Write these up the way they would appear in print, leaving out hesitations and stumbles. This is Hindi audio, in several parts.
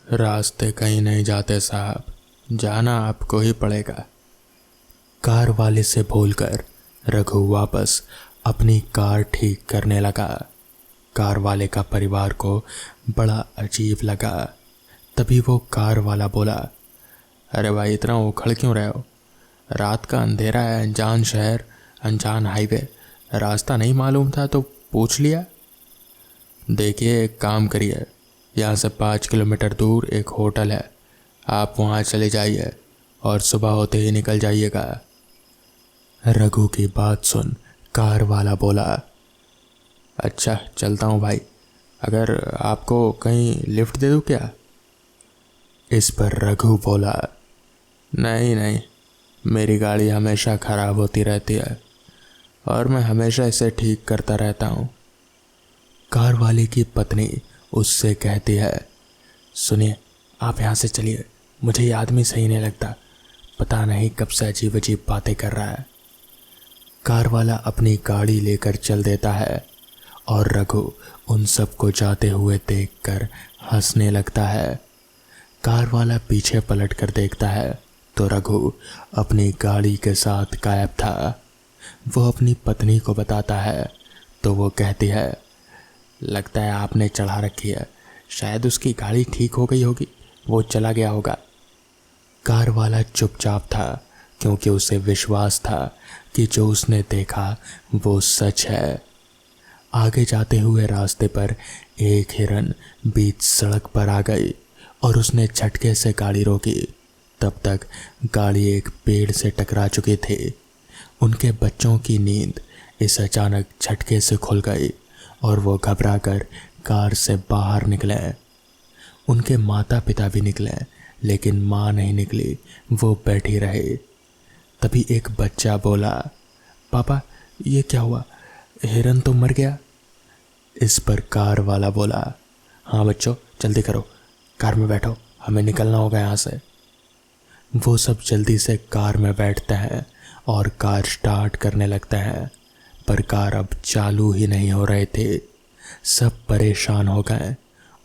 रास्ते कहीं नहीं जाते साहब, जाना आपको ही पड़ेगा। कार वाले से बोलकर रघु वापस अपनी कार ठीक करने लगा। कार वाले का परिवार को बड़ा अजीब लगा। तभी वो कार वाला बोला, अरे भाई इतना उखड़ क्यों रहे हो? रात का अंधेरा है, अनजान शहर, अनजान हाईवे, रास्ता नहीं मालूम था तो पूछ लिया। देखिए एक काम करिए, यहाँ से 5 किलोमीटर दूर एक होटल है, आप वहाँ चले जाइए और सुबह होते ही निकल जाइएगा। रघु की बात सुन कार वाला बोला, अच्छा चलता हूँ भाई, अगर आपको कहीं लिफ्ट दे दूँ क्या? इस पर रघु बोला, नहीं नहीं, मेरी गाड़ी हमेशा ख़राब होती रहती है और मैं हमेशा इसे ठीक करता रहता हूँ। कार वाले की पत्नी उससे कहती है, सुनिए आप यहाँ से चलिए, मुझे ये आदमी सही नहीं लगता, पता नहीं कब से अजीब अजीब बातें कर रहा है। कार वाला अपनी गाड़ी लेकर चल देता है और रघु उन सबको जाते हुए देखकर हंसने लगता है। कार वाला पीछे पलट कर देखता है तो रघु अपनी गाड़ी के साथ गायब था। वो अपनी पत्नी को बताता है तो वो कहती है, लगता है आपने चढ़ा रखी है, शायद उसकी गाड़ी ठीक हो गई होगी, वो चला गया होगा। कार वाला चुपचाप था क्योंकि उसे विश्वास था कि जो उसने देखा वो सच है। आगे जाते हुए रास्ते पर एक हिरन बीच सड़क पर आ गई और उसने झटके से गाड़ी रोकी। तब तक गाड़ी एक पेड़ से टकरा चुकी थी। उनके बच्चों की नींद इस अचानक झटके से खुल गई और वो घबराकर कार से बाहर निकले। उनके माता पिता भी निकले लेकिन माँ नहीं निकली, वो बैठी रही। तभी एक बच्चा बोला, पापा ये क्या हुआ, हिरन तो मर गया। इस पर कार वाला बोला, हाँ बच्चों जल्दी करो, कार में बैठो, हमें निकलना होगा यहाँ से। वो सब जल्दी से कार में बैठते हैं और कार स्टार्ट करने लगते हैं, पर कार अब चालू ही नहीं हो रहे थे। सब परेशान हो गए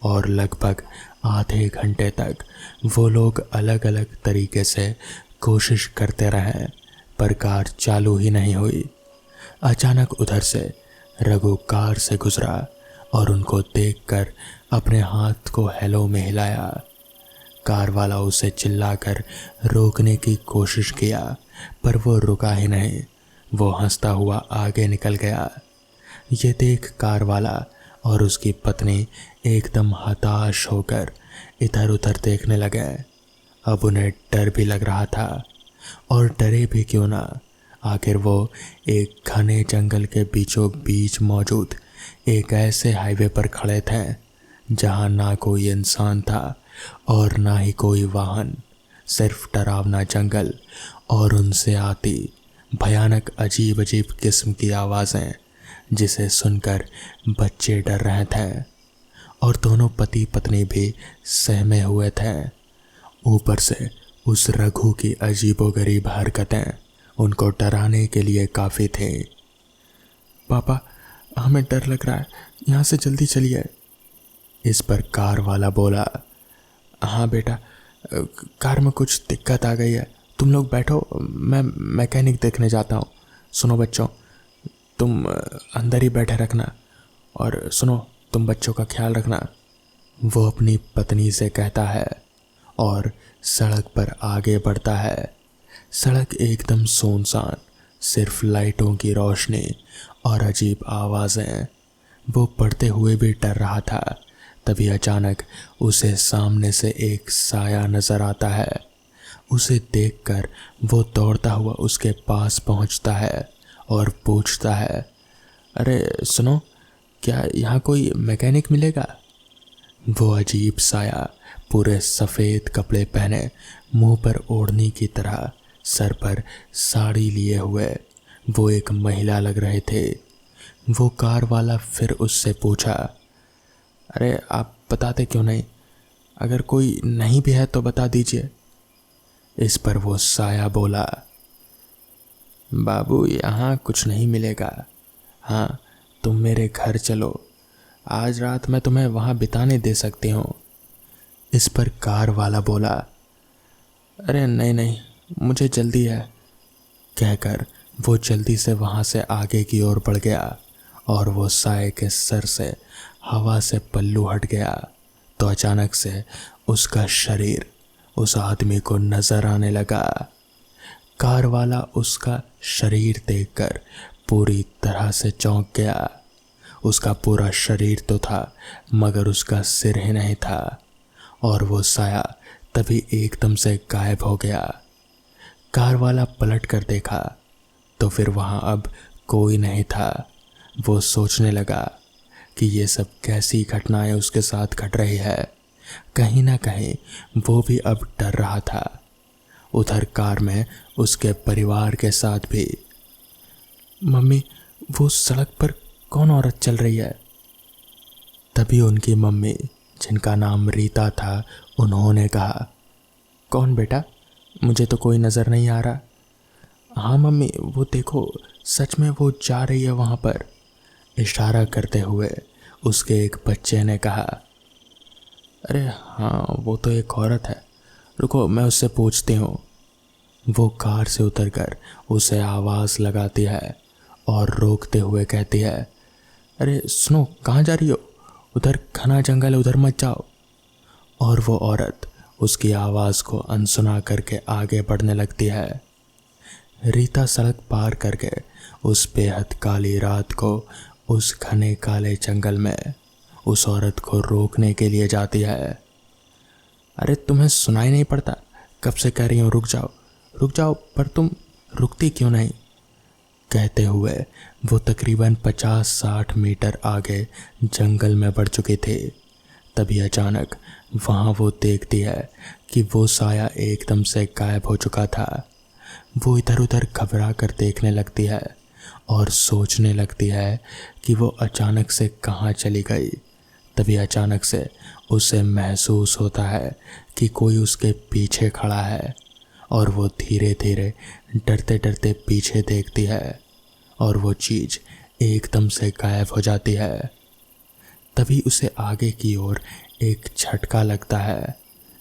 और लगभग आधे घंटे तक वो लोग अलग अलग तरीके से कोशिश करते रहे, पर कार चालू ही नहीं हुई। अचानक उधर से रघु कार से गुजरा और उनको देखकर अपने हाथ को हेलो में हिलाया। कार वाला उसे चिल्लाकर रोकने की कोशिश किया पर वो रुका ही नहीं, वो हंसता हुआ आगे निकल गया। ये देख कार वाला और उसकी पत्नी एकदम हताश होकर इधर उधर देखने लगे। अब उन्हें डर भी लग रहा था, और डरे भी क्यों ना, आखिर वो एक घने जंगल के बीचों बीच मौजूद एक ऐसे हाईवे पर खड़े थे जहां ना कोई इंसान था और ना ही कोई वाहन, सिर्फ डरावना जंगल और उनसे आती भयानक अजीब अजीब किस्म की आवाज़ें जिसे सुनकर बच्चे डर रहे थे और दोनों पति पत्नी भी सहमे हुए थे। ऊपर से उस रघु की अजीबोगरीब हरकतें उनको डराने के लिए काफ़ी थी। पापा हमें डर लग रहा है, यहाँ से जल्दी चलिए। इस पर कार वाला बोला, हाँ बेटा, कार में कुछ दिक्कत आ गई है, तुम लोग बैठो, मैं मैकेनिक देखने जाता हूँ। सुनो बच्चों, तुम अंदर ही बैठे रखना, और सुनो तुम बच्चों का ख्याल रखना। वो अपनी पत्नी से कहता है और सड़क पर आगे बढ़ता है। सड़क एकदम सुनसान, सिर्फ लाइटों की रोशनी और अजीब आवाज़ें। वो पढ़ते हुए भी डर रहा था। तभी अचानक उसे सामने से एक साया नज़र आता है। उसे देखकर वो दौड़ता हुआ उसके पास पहुंचता है और पूछता है, अरे सुनो, क्या यहाँ कोई मैकेनिक मिलेगा? वो अजीब साया पूरे सफ़ेद कपड़े पहने, मुंह पर ओढ़नी की तरह, सर पर साड़ी लिए हुए वो एक महिला लग रहे थे। वो कार वाला फिर उससे पूछा, अरे आप बताते क्यों नहीं? अगर कोई नहीं भी है तो बता दीजिए। इस पर वो साया बोला, बाबू यहाँ कुछ नहीं मिलेगा, हाँ तुम मेरे घर चलो, आज रात मैं तुम्हें वहाँ बिताने दे सकती हूँ। इस पर कार वाला बोला, अरे नहीं नहीं, मुझे जल्दी है, कहकर वो जल्दी से वहाँ से आगे की ओर बढ़ गया और वो साए के सर से हवा से पल्लू हट गया तो अचानक से उसका शरीर उस आदमी को नजर आने लगा। कार वाला उसका शरीर देखकर पूरी तरह से चौंक गया। उसका पूरा शरीर तो था मगर उसका सिर ही नहीं था और वो साया तभी एकदम से गायब हो गया। कार वाला पलट कर देखा तो फिर वहाँ अब कोई नहीं था। वो सोचने लगा कि ये सब कैसी घटनाएं उसके साथ घट रही है। कहीं ना कहीं वो भी अब डर रहा था। उधर कार में उसके परिवार के साथ भी। मम्मी, वो सड़क पर कौन औरत चल रही है? तभी उनकी मम्मी, जिनका नाम रीता था, उन्होंने कहा, कौन बेटा? मुझे तो कोई नज़र नहीं आ रहा। हाँ मम्मी, वो देखो, सच में वो जा रही है वहाँ पर, इशारा करते हुए उसके एक बच्चे ने कहा। अरे हाँ, वो तो एक औरत है, रुको मैं उससे पूछती हूँ। वो कार से उतरकर उसे आवाज़ लगाती है और रोकते हुए कहती है, अरे सुनो, कहाँ जा रही हो? उधर घना जंगल है, उधर मत जाओ। और वो औरत उसकी आवाज़ को अनसुना करके आगे बढ़ने लगती है। रीता सड़क पार करके उस बेहद काली रात को उस घने काले जंगल में उस औरत को रोकने के लिए जाती है। अरे तुम्हें सुनाई नहीं पड़ता? कब से कह रही हूँ रुक जाओ रुक जाओ, पर तुम रुकती क्यों नहीं? कहते हुए वो तकरीबन 50-60 मीटर आगे जंगल में बढ़ चुकी थी। तभी अचानक वहाँ वो देखती है कि वो साया एकदम से गायब हो चुका था। वो इधर उधर घबरा कर देखने लगती है और सोचने लगती है कि वो अचानक से कहाँ चली गई। तभी अचानक से उसे महसूस होता है कि कोई उसके पीछे खड़ा है और वो धीरे धीरे डरते डरते पीछे देखती है और वो चीज़ एकदम से गायब हो जाती है। तभी उसे आगे की ओर एक झटका लगता है।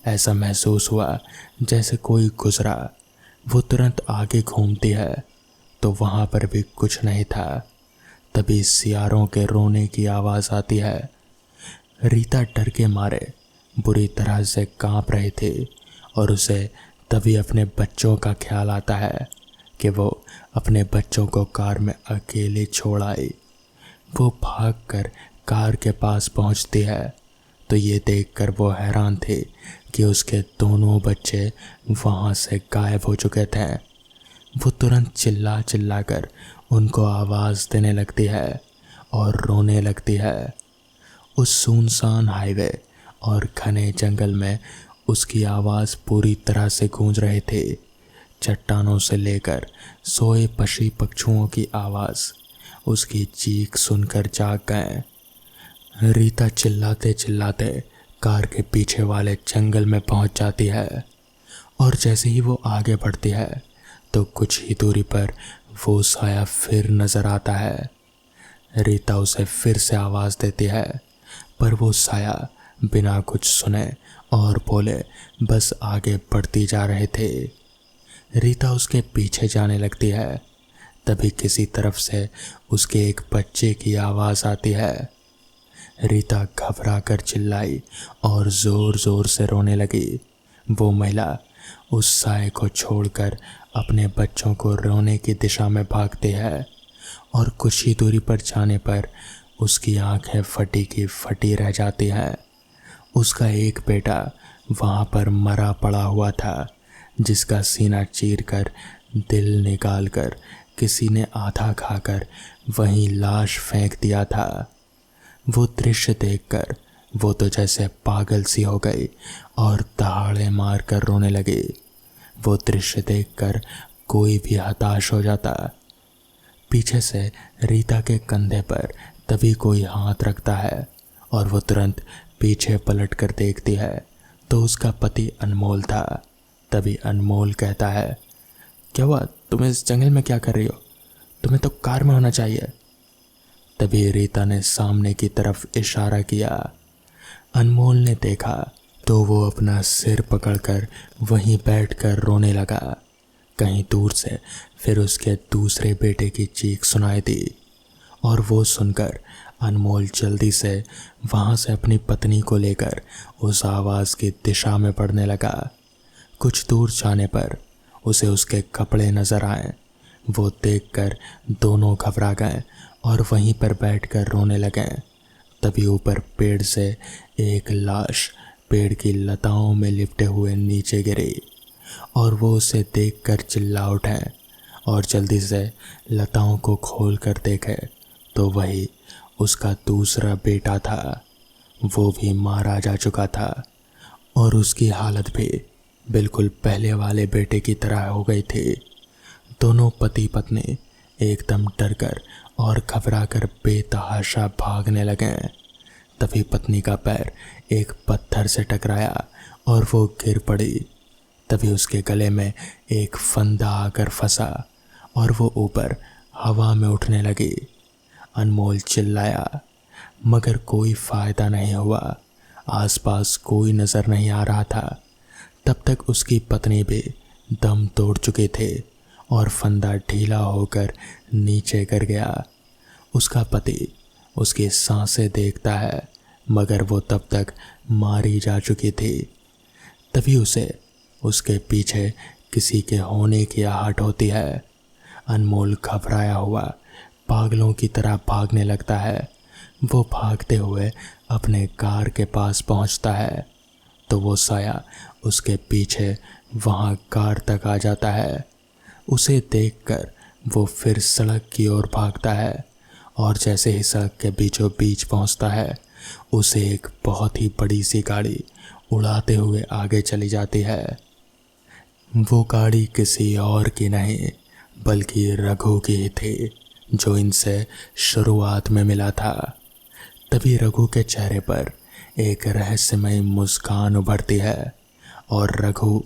ऐसा महसूस हुआ जैसे कोई गुजरा। वो तुरंत आगे घूमती है तो वहाँ पर भी कुछ नहीं था। तभी सियारों के रोने की आवाज़ आती है। रीता डर के मारे बुरी तरह से कांप रही थी और उसे तभी अपने बच्चों का ख्याल आता है कि वो अपने बच्चों को कार में अकेले छोड़ आई। वो भागकर कार के पास पहुंचती है तो ये देखकर वो हैरान थी कि उसके दोनों बच्चे वहाँ से गायब हो चुके थे। वो तुरंत चिल्ला चिल्ला कर उनको आवाज़ देने लगती है और रोने लगती है। उस सुनसान हाईवे और घने जंगल में उसकी आवाज़ पूरी तरह से गूंज रही थी। चट्टानों से लेकर सोए पक्षी पक्षुओं की आवाज़ उसकी चीख सुनकर जाग गए। रीता चिल्लाते चिल्लाते कार के पीछे वाले जंगल में पहुंच जाती है और जैसे ही वो आगे बढ़ती है तो कुछ ही दूरी पर वो साया फिर नज़र आता है। रीता उसे फिर से आवाज़ देती है पर वो साया बिना कुछ सुने और बोले बस आगे बढ़ती जा रहे थे। रीता उसके पीछे जाने लगती है। तभी किसी तरफ से उसके एक बच्चे की आवाज़ आती है। रीता घबरा कर चिल्लाई और ज़ोर ज़ोर से रोने लगी। वो महिला उस साए को छोड़कर अपने बच्चों को रोने की दिशा में भागती है और कुछ ही दूरी पर जाने पर उसकी आंखें फटी की फटी रह जाती हैं। उसका एक बेटा वहाँ पर मरा पड़ा हुआ था जिसका सीना चीरकर दिल निकालकर किसी ने आधा खाकर वहीं लाश फेंक दिया था। वो दृश्य देखकर वो तो जैसे पागल सी हो गई और दहाड़े मार कर रोने लगी। वो दृश्य देखकर कोई भी हताश हो जाता। पीछे से रीता के कंधे पर तभी कोई हाथ रखता है और वो तुरंत पीछे पलट कर देखती है तो उसका पति अनमोल था। तभी अनमोल कहता है, क्या हुआ? तुम इस जंगल में क्या कर रही हो? तुम्हें तो कार में होना चाहिए। तभी रीता ने सामने की तरफ इशारा किया। अनमोल ने देखा तो वो अपना सिर पकड़कर वहीं बैठकर रोने लगा। कहीं दूर से फिर उसके दूसरे बेटे की चीख सुनाई दी और वो सुनकर अनमोल जल्दी से वहां से अपनी पत्नी को लेकर उस आवाज़ की दिशा में बढ़ने लगा। कुछ दूर जाने पर उसे उसके कपड़े नजर आए। वो देखकर दोनों घबरा गए और वहीं पर बैठकर रोने लगे। तभी ऊपर पेड़ से एक लाश पेड़ की लताओं में लिपटे हुए नीचे गिरी और वो उसे देखकर चिल्ला उठे और जल्दी से लताओं को खोल कर देखे तो वही उसका दूसरा बेटा था। वो भी मारा जा चुका था और उसकी हालत भी बिल्कुल पहले वाले बेटे की तरह हो गई थी। दोनों पति पत्नी एकदम डरकर और घबराकर बेतहाशा भागने लगे। तभी पत्नी का पैर एक पत्थर से टकराया और वो गिर पड़ी। तभी उसके गले में एक फंदा आकर फंसा और वो ऊपर हवा में उठने लगी। अनमोल चिल्लाया मगर कोई फायदा नहीं हुआ। आसपास कोई नजर नहीं आ रहा था। तब तक उसकी पत्नी भी दम तोड़ चुके थे और फंदा ढीला होकर नीचे गिर गया। उसका पति उसकी सांसें देखता है मगर वो तब तक मारी जा चुकी थी। तभी उसे उसके पीछे किसी के होने की आहट होती है। अनमोल घबराया हुआ पागलों की तरह भागने लगता है। वो भागते हुए अपने कार के पास पहुंचता है तो वो साया उसके पीछे वहां कार तक आ जाता है। उसे देखकर वो फिर सड़क की ओर भागता है और जैसे ही सड़क के बीचों बीच पहुंचता है उसे एक बहुत ही बड़ी सी गाड़ी उड़ाते हुए आगे चली जाती है। वो गाड़ी किसी और की नहीं बल्कि रघु की ही थी जो इनसे शुरुआत में मिला था। तभी रघु के चेहरे पर एक रहस्यमय मुस्कान उभरती है और रघु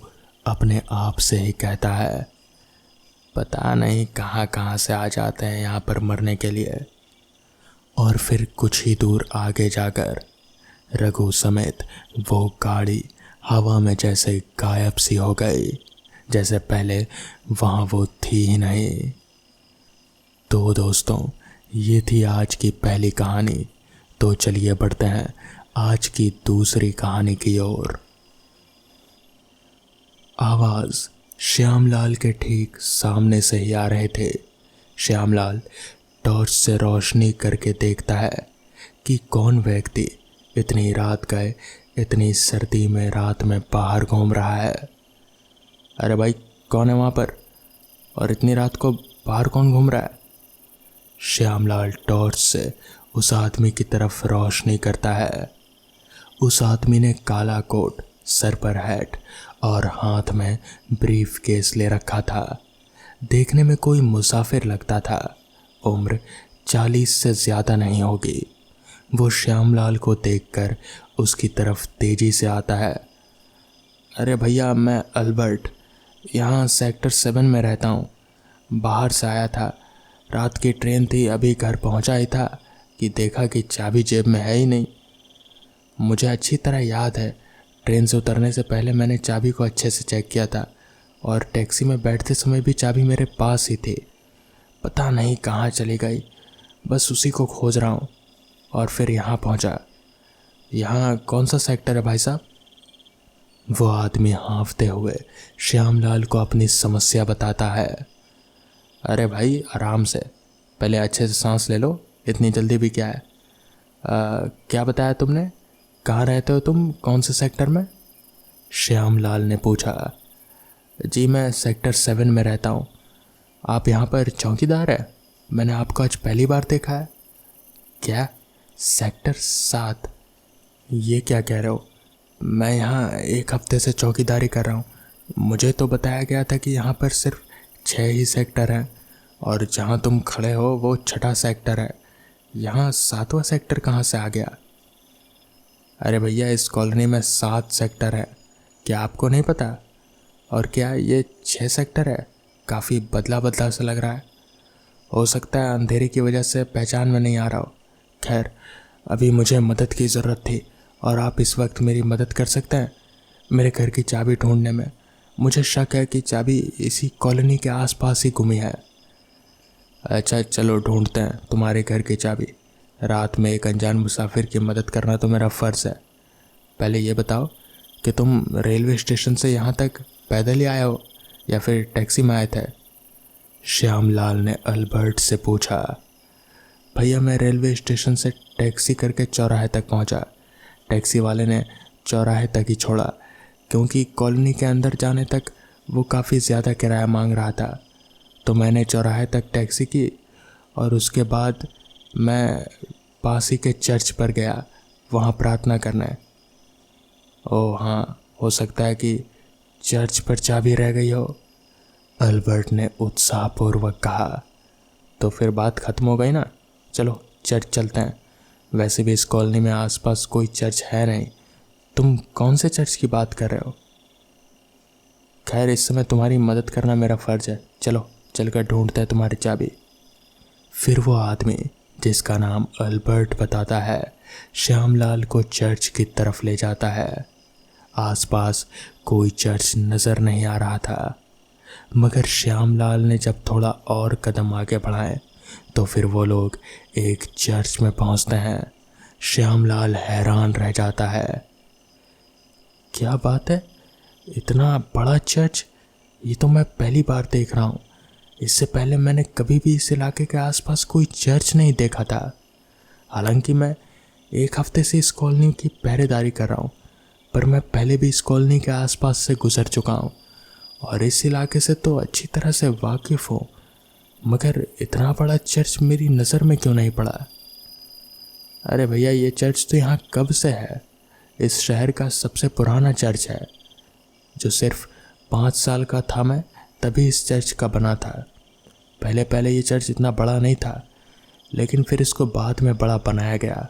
अपने आप से ही कहता है पता नहीं कहाँ कहाँ से आ जाते हैं यहाँ पर मरने के लिए। और फिर कुछ ही दूर आगे जाकर रघु समेत वो गाड़ी हवा में जैसे गायब सी हो गई, जैसे पहले वहाँ वो थी ही नहीं। तो दोस्तों ये थी आज की पहली कहानी। तो चलिए बढ़ते हैं आज की दूसरी कहानी की ओर। आवाज़ श्यामलाल के ठीक सामने से ही आ रहे थे। श्यामलाल टॉर्च से रोशनी करके देखता है कि कौन व्यक्ति इतनी रात गए इतनी सर्दी में रात में बाहर घूम रहा है। अरे भाई कौन है वहाँ पर और इतनी रात को बाहर कौन घूम रहा है? श्यामलाल टॉर्च से उस आदमी की तरफ रोशनी करता है। उस आदमी ने काला कोट, सर पर हैट और हाथ में ब्रीफ केस ले रखा था। देखने में कोई मुसाफिर लगता था। उम्र 40 से ज़्यादा नहीं होगी। वो श्यामलाल को देखकर उसकी तरफ तेजी से आता है। अरे भैया मैं अल्बर्ट यहाँ सेक्टर 7 में रहता हूँ। बाहर से आया था, रात की ट्रेन थी, अभी घर पहुँचा ही था कि देखा कि चाबी जेब में है ही नहीं। मुझे अच्छी तरह याद है ट्रेन से उतरने से पहले मैंने चाबी को अच्छे से चेक किया था और टैक्सी में बैठते समय भी चाबी मेरे पास ही थी। पता नहीं कहाँ चली गई, बस उसी को खोज रहा हूँ और फिर यहाँ पहुँचा। यहाँ कौन सा सेक्टर है भाई साहब? वो आदमी हाँफते हुए श्यामलाल को अपनी समस्या बताता है। अरे भाई आराम से, पहले अच्छे से सांस ले लो, इतनी जल्दी भी क्या है? क्या बताया तुमने? कहाँ रहते हो तुम, कौन से सेक्टर में? श्यामलाल ने पूछा। जी मैं सेक्टर 7 में रहता हूँ। आप यहाँ पर चौकीदार है? मैंने आपको आज पहली बार देखा है। क्या? सेक्टर 7? ये क्या कह रहे हो? मैं यहाँ 1 हफ्ते से चौकीदारी कर रहा हूँ। मुझे तो बताया गया था कि यहाँ पर सिर्फ 6 ही सेक्टर हैं और जहाँ तुम खड़े हो वो 6ठा सेक्टर है। यहाँ 7वां सेक्टर कहाँ से आ गया? अरे भैया इस कॉलोनी में 7 सेक्टर है, क्या आपको नहीं पता? और क्या ये 6 सेक्टर है? काफ़ी बदला बदला सा लग रहा है। हो सकता है अंधेरे की वजह से पहचान में नहीं आ रहा हो। खैर अभी मुझे मदद की ज़रूरत थी और आप इस वक्त मेरी मदद कर सकते हैं मेरे घर की चाबी ढूंढने में। मुझे शक है कि चाबी इसी कॉलोनी के आसपास ही गुमी है। अच्छा चलो ढूंढते हैं तुम्हारे घर की चाबी। रात में एक अनजान मुसाफिर की मदद करना तो मेरा फ़र्ज़ है। पहले ये बताओ कि तुम रेलवे स्टेशन से यहाँ तक पैदल ही आए हो या फिर टैक्सी में आए थे? श्यामलाल ने अल्बर्ट से पूछा। भैया मैं रेलवे स्टेशन से टैक्सी करके चौराहे तक पहुँचा। टैक्सी वाले ने चौराहे तक ही छोड़ा क्योंकि कॉलोनी के अंदर जाने तक वो काफ़ी ज़्यादा किराया मांग रहा था। तो मैंने चौराहे तक टैक्सी की और उसके बाद मैं पास ही के चर्च पर गया वहाँ प्रार्थना करने। ओह हाँ, हो सकता है कि चर्च पर चाबी रह गई हो, अल्बर्ट ने उत्साहपूर्वक कहा। तो फिर बात ख़त्म हो गई ना। चलो चर्च चलते हैं। वैसे भी इस कॉलोनी में आसपास कोई चर्च है नहीं। तुम कौन से चर्च की बात कर रहे हो? खैर इस समय तुम्हारी मदद करना मेरा फ़र्ज़ है। चलो चलकर ढूंढते हैं तुम्हारी चाबी। फिर वो आदमी जिसका नाम अल्बर्ट बताता है श्यामलाल को चर्च की तरफ ले जाता है। आसपास कोई चर्च नज़र नहीं आ रहा था, मगर श्यामलाल ने जब थोड़ा और कदम आगे बढ़ाए तो फिर वो लोग एक चर्च में पहुंचते हैं। श्यामलाल हैरान रह जाता है। क्या बात है, इतना बड़ा चर्च! ये तो मैं पहली बार देख रहा हूँ। इससे पहले मैंने कभी भी इस इलाके के आसपास कोई चर्च नहीं देखा था। हालांकि मैं एक हफ्ते से इस कॉलोनी की पहरेदारी कर रहा हूँ, पर मैं पहले भी इस कॉलोनी के आसपास से गुजर चुका हूँ और इस इलाके से तो अच्छी तरह से वाकिफ़ हूँ, मगर इतना बड़ा चर्च मेरी नज़र में क्यों नहीं पड़ा? अरे भैया ये चर्च तो यहाँ कब से है। इस शहर का सबसे पुराना चर्च है, जो सिर्फ 5 साल का था मैं तभी इस चर्च का बना था। पहले ये चर्च इतना बड़ा नहीं था, लेकिन फिर इसको बाद में बड़ा बनाया गया।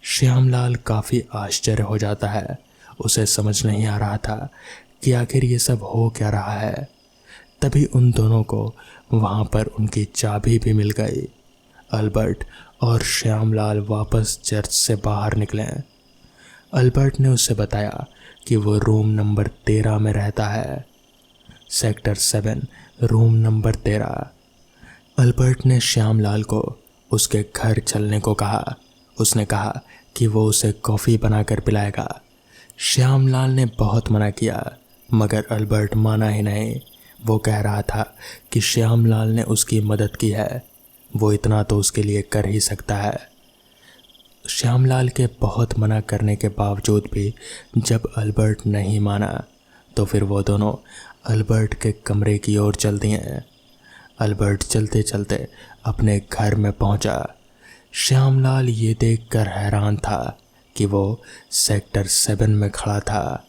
श्यामलाल काफ़ी आश्चर्य हो जाता है। उसे समझ नहीं आ रहा था कि आखिर ये सब हो क्या रहा है। तभी उन दोनों को वहाँ पर उनकी चाबी भी मिल गई। अल्बर्ट और श्यामलाल वापस चर्च से बाहर निकले। अल्बर्ट ने उसे बताया कि वो रूम नंबर 13 में रहता है, सेक्टर 7, रूम नंबर 13। अल्बर्ट ने श्यामलाल को उसके घर चलने को कहा। उसने कहा कि वो उसे कॉफ़ी बनाकर पिलाएगा। श्यामलाल ने बहुत मना किया, मगर अल्बर्ट माना ही नहीं। वो कह रहा था कि श्यामलाल ने उसकी मदद की है, वो इतना तो उसके लिए कर ही सकता है। श्यामलाल के बहुत मना करने के बावजूद भी जब अल्बर्ट नहीं माना तो फिर वो दोनों अल्बर्ट के कमरे की ओर चल दिए। अल्बर्ट चलते चलते अपने घर में पहुंचा। श्यामलाल ये देखकर हैरान था कि वो सेक्टर 7 में खड़ा था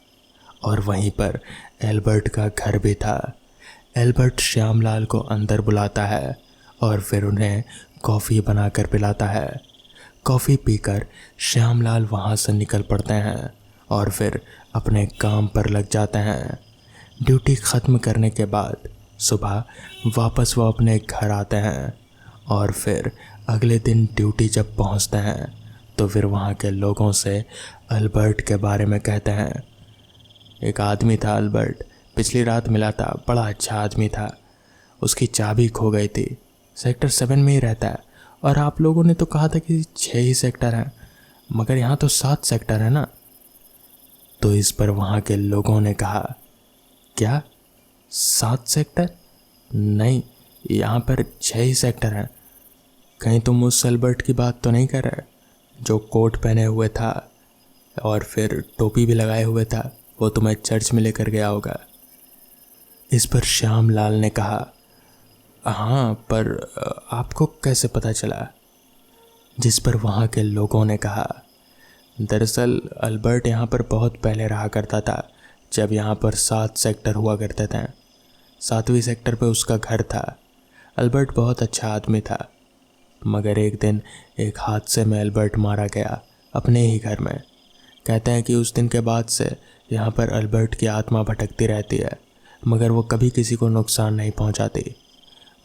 और वहीं पर एल्बर्ट का घर भी था। एल्बर्ट श्यामलाल को अंदर बुलाता है और फिर उन्हें कॉफ़ी बनाकर पिलाता है। कॉफ़ी पीकर श्यामलाल वहाँ से निकल पड़ते हैं और फिर अपने काम पर लग जाते हैं। ड्यूटी ख़त्म करने के बाद सुबह वापस वो अपने घर आते हैं और फिर अगले दिन ड्यूटी जब पहुंचते हैं तो फिर वहाँ के लोगों से अल्बर्ट के बारे में कहते हैं। एक आदमी था अल्बर्ट, पिछली रात मिला था, बड़ा अच्छा आदमी था। उसकी चाबी खो गई थी। सेक्टर 7 में ही रहता है और आप लोगों ने तो कहा था कि 6 ही सेक्टर हैं, मगर यहाँ तो 7 सेक्टर है ना। तो इस पर वहाँ के लोगों ने कहा, क्या 7 सेक्टर? नहीं, यहाँ पर 6 ही सेक्टर हैं। कहीं तुम उस अल्बर्ट की बात तो नहीं कर रहे जो कोट पहने हुए था और फिर टोपी भी लगाए हुए था? वो तुम्हें चर्च में लेकर गया होगा। इस पर श्यामलाल ने कहा, हाँ, पर आपको कैसे पता चला? जिस पर वहाँ के लोगों ने कहा, दरअसल अल्बर्ट यहाँ पर बहुत पहले रहा करता था, जब यहाँ पर 7 सेक्टर हुआ करते थे। 7वीं सेक्टर पे उसका घर था। अल्बर्ट बहुत अच्छा आदमी था, मगर एक दिन एक हादसे में अल्बर्ट मारा गया अपने ही घर में। कहते हैं कि उस दिन के बाद से यहाँ पर अल्बर्ट की आत्मा भटकती रहती है, मगर वो कभी किसी को नुकसान नहीं पहुँचाती।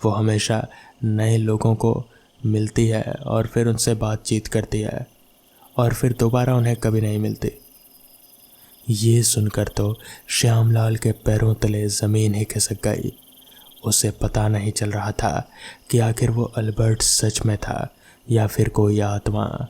वो हमेशा नए लोगों को मिलती है और फिर उनसे बातचीत करती है और फिर दोबारा उन्हें कभी नहीं मिलती। ये सुनकर तो श्यामलाल के पैरों तले ज़मीन ही खिसक गई। उसे पता नहीं चल रहा था कि आखिर वो अल्बर्ट सच में था या फिर कोई आत्मा।